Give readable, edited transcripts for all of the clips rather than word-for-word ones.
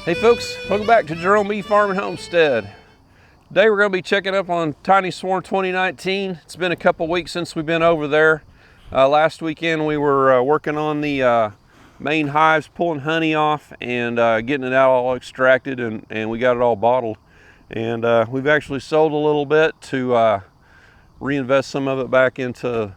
Hey folks, welcome back to Jerome Bee Farm and Homestead. Today we're going to be checking up on Tiny Swarm 2019. It's been a couple weeks since we've been over there. Last weekend we were working on the main hives, pulling honey off and getting it out all extracted, and we got it all bottled. And we've actually sold a little bit to reinvest some of it back into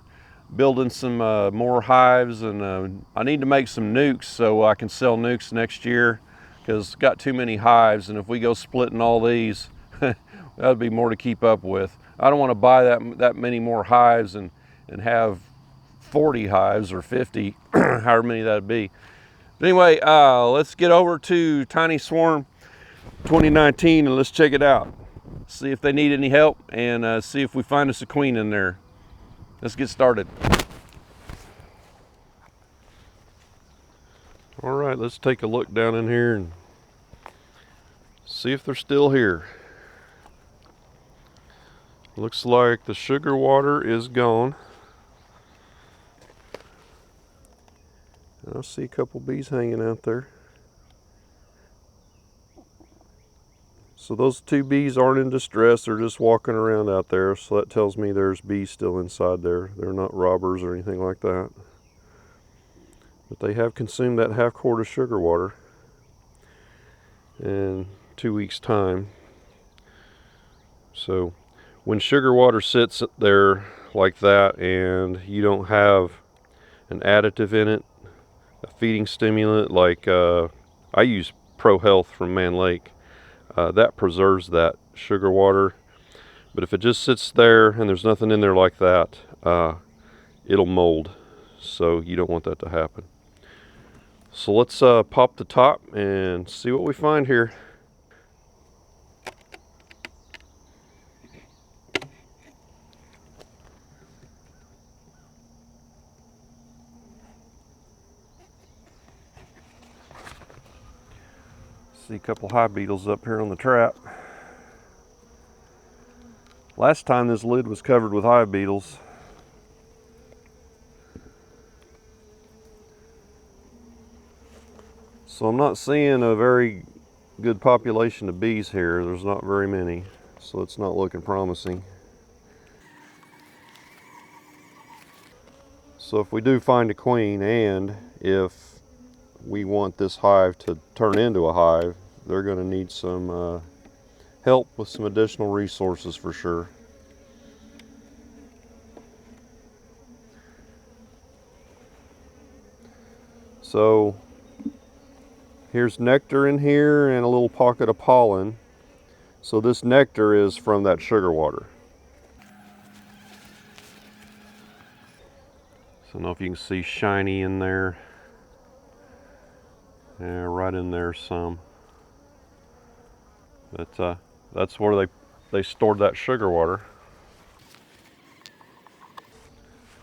building some more hives, and I need to make some nukes so I can sell nukes next year, because got too many hives, and if we go splitting all these, that would be more to keep up with. I don't want to buy that many more hives and have 40 hives or 50, however many that'd be. But anyway, let's get over to Tiny Swarm 2019 and let's check it out. See if they need any help and see if we find us a queen in there. Let's get started. All right, let's take a look down in here and see if they're still here. Looks like the sugar water is gone. I see a couple bees hanging out there. So those two bees aren't in distress, they're just walking around out there, so that tells me there's bees still inside there. They're not robbers or anything like that. But they have consumed that half quart of sugar water in 2 weeks' time. So when sugar water sits there like that and you don't have an additive in it, a feeding stimulant like I use Pro Health from Man Lake, that preserves that sugar water. But if it just sits there and there's nothing in there like that, it'll mold. So you don't want that to happen. So let's pop the top and see what we find here. See a couple hive beetles up here on the trap. Last time this lid was covered with hive beetles. So I'm not seeing a very good population of bees here. There's not very many, so it's not looking promising. So if we do find a queen, and if we want this hive to turn into a hive, they're going to need some help with some additional resources for sure. So here's nectar in here and a little pocket of pollen. So this nectar is from that sugar water. So I don't know if you can see shiny in there. Yeah, right in there some. But that's where they stored that sugar water.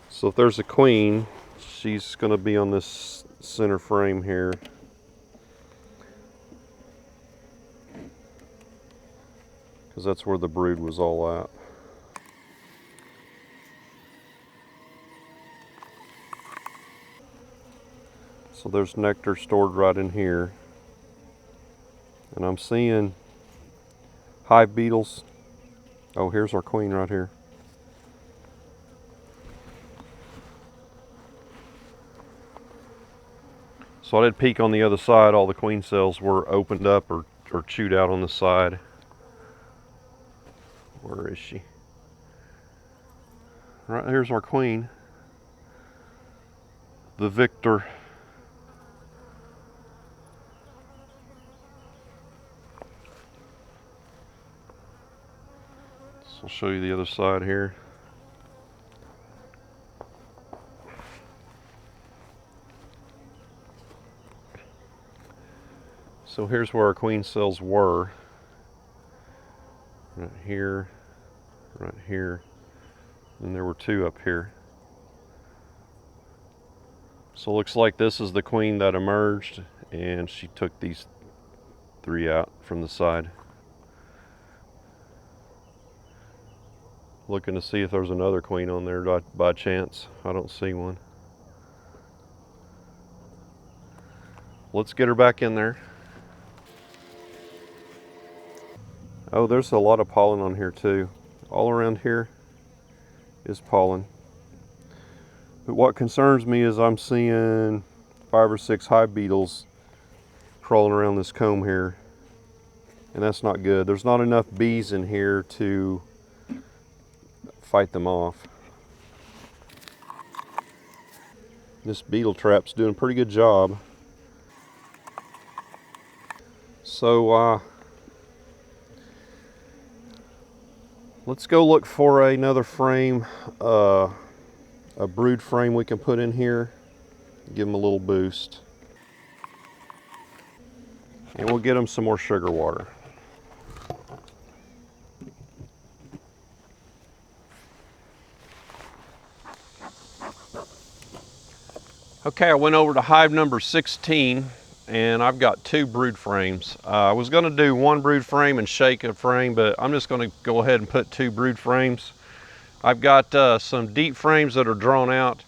So if there's a queen, she's going to be on this center frame here. Because that's where the brood was all at. So there's nectar stored right in here. And I'm seeing hive beetles. Oh, here's our queen right here. So I did peek on the other side. All the queen cells were opened up or chewed out on the side. Where is she? Right here's our queen. The victor. So I'll show you the other side here. So here's where our queen cells were. Right here, and there were two up here. So it looks like this is the queen that emerged, and she took these three out from the side. Looking to see if there's another queen on there by chance. I don't see one. Let's get her back in there. Oh, there's a lot of pollen on here too. All around here is pollen. But what concerns me is I'm seeing 5 or 6 hive beetles crawling around this comb here, and that's not good. There's not enough bees in here to fight them off. This beetle trap's doing a pretty good job. So let's go look for another frame, a brood frame we can put in here, give them a little boost. And we'll get them some more sugar water. Okay, I went over to hive number 16 and I've got 2 brood frames. I was going to do 1 brood frame and shake a frame, but I'm just going to go ahead and put 2 brood frames. I've got some deep frames that are drawn out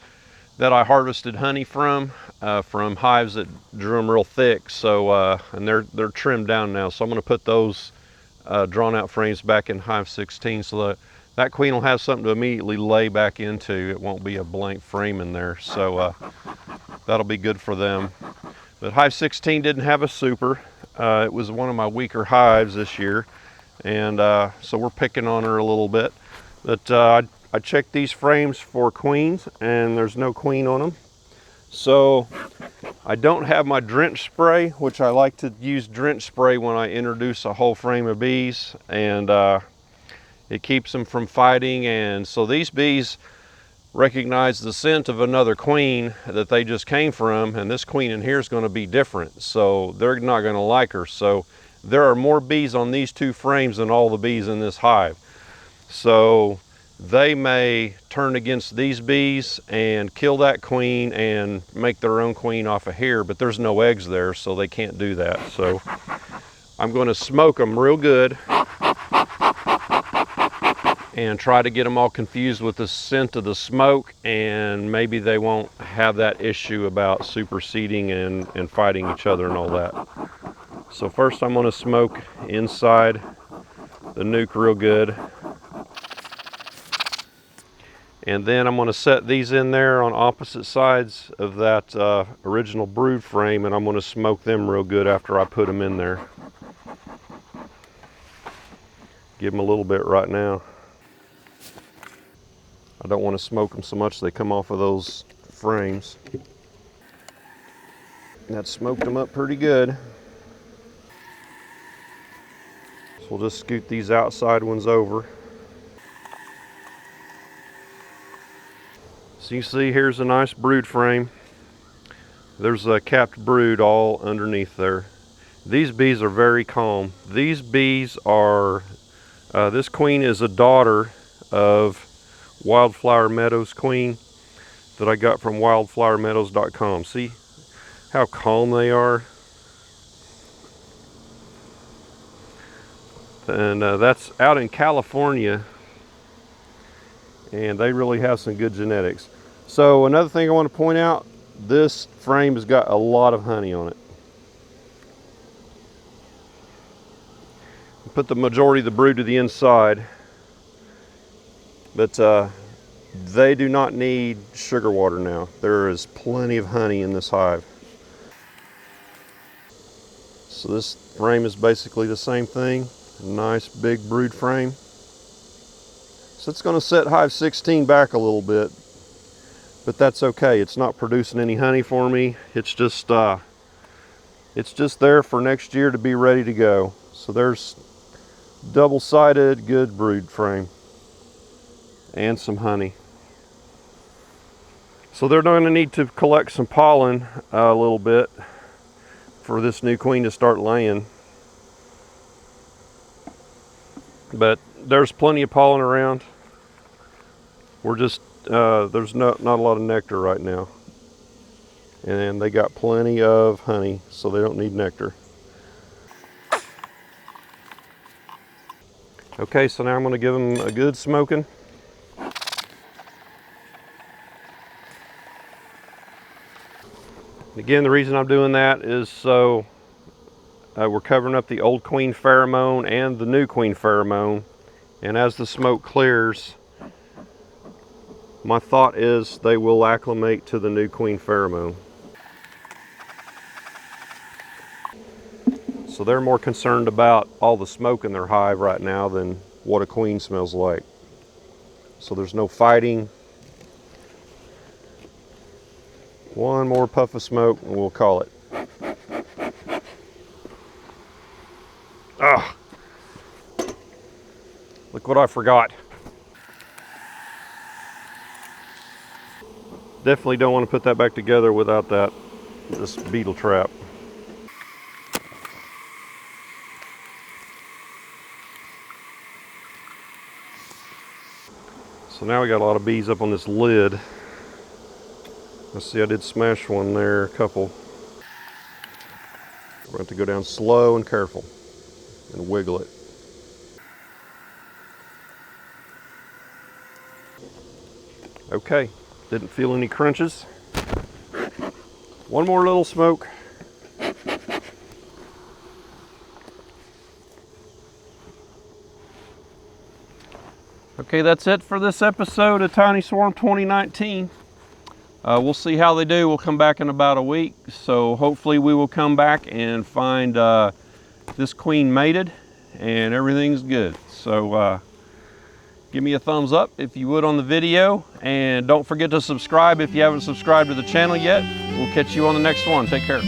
that I harvested honey from hives that drew them real thick. So and they're trimmed down now. So I'm going to put those drawn out frames back in hive 16 so that queen will have something to immediately lay back into. It won't be a blank frame in there. So that'll be good for them. But hive 16 didn't have a super. It was one of my weaker hives this year, and so we're picking on her a little bit. But I checked these frames for queens, and there's no queen on them. So I don't have my drench spray, which I like to use drench spray when I introduce a whole frame of bees, and it keeps them from fighting. And so these bees recognize the scent of another queen that they just came from, and this queen in here is going to be different, so they're not going to like her. So there are more bees on these 2 frames than all the bees in this hive. So they may turn against these bees and kill that queen and make their own queen off of here, but there's no eggs there, so they can't do that. So I'm going to smoke them real good and try to get them all confused with the scent of the smoke, and maybe they won't have that issue about superseding and fighting each other and all that. So first I'm going to smoke inside the nuke real good. And then I'm going to set these in there on opposite sides of that original brood frame, and I'm going to smoke them real good after I put them in there. Give them a little bit right now. I don't want to smoke them so much they come off of those frames. That smoked them up pretty good. So we'll just scoot these outside ones over. So you see, here's a nice brood frame. There's a capped brood all underneath there. These bees are very calm. These bees are, this queen is a daughter of Wildflower Meadows queen that I got from wildflowermeadows.com. See how calm they are? And that's out in California, and they really have some good genetics. So another thing I want to point out, this frame has got a lot of honey on it. Put the majority of the brood to the inside, but they do not need sugar water now. There is plenty of honey in this hive. So this frame is basically the same thing. A nice big brood frame. So it's going to set hive 16 back a little bit, but that's okay. It's not producing any honey for me. It's just there for next year to be ready to go. So there's double-sided good brood frame and some honey. So they're going to need to collect some pollen a little bit for this new queen to start laying. But there's plenty of pollen around. We're just, there's not a lot of nectar right now. And they got plenty of honey, so they don't need nectar. Okay, so now I'm going to give them a good smoking. Again, the reason I'm doing that is so We're covering up the old queen pheromone and the new queen pheromone. And as the smoke clears, my thought is they will acclimate to the new queen pheromone. So they're more concerned about all the smoke in their hive right now than what a queen smells like. So there's no fighting. One more puff of smoke and we'll call it. Ah! Look what I forgot. Definitely don't want to put that back together without this beetle trap. So now we got a lot of bees up on this lid. Let's see, I did smash one there, a couple. We're going to have to go down slow and careful and wiggle it. Okay, didn't feel any crunches. One more little smoke. Okay, that's it for this episode of Tiny Swarm 2019. We'll see how they do. We'll come back in about a week. So hopefully we will come back and find this queen mated and everything's good. So give me a thumbs up if you would on the video. And don't forget to subscribe if you haven't subscribed to the channel yet. We'll catch you on the next one. Take care.